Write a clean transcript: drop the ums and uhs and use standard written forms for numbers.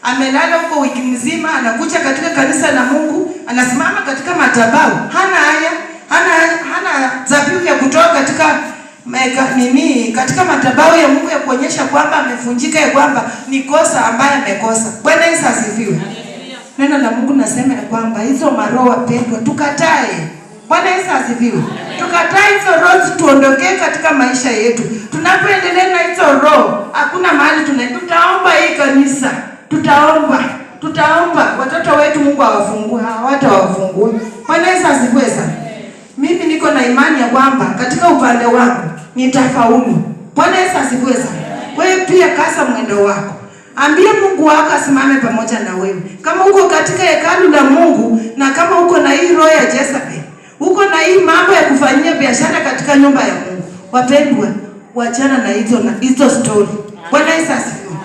Amelala huko wiki mzima, anakuja katika kanisa la Mungu, anasimama katika madhabahu. Hana dhabihu ya kutoa katika katika madhabahu ya Mungu ya kuonyesha kwamba amefunjika, ya kwamba ni kosa ambaye amekosa. Bwana Yesu asifiwe. Neno la Mungu nasema ya kwamba hizo maroho wapendwa tukatae. Bwana Yesu asifiwe. Tukatae hizo roho, tuondokee katika maisha yetu. Tunapoendelea na hizo roho, hakuna mahali tunaenda. Tutaomba hii kanisa. Tutaomba watoto wetu Mungu awafungue, hawatawafungue. Bwana Yesu asifiwe sana. Mimi niko na imani ya kwamba katika upande wangu nitafaulu. Bwana Yesu asifiwe sana. Wewe pia kasa mwendo wako. Ambia Mungu wako asimame pamoja na wewe. Kama uko katika hekalu la Mungu na kama uko na hii roho ya Jezebel, uko na hii mambo ya kufanyia biashara katika nyumba ya Mungu, wapendwa, wachana na hizo story. Bwana Yesu asifiwe.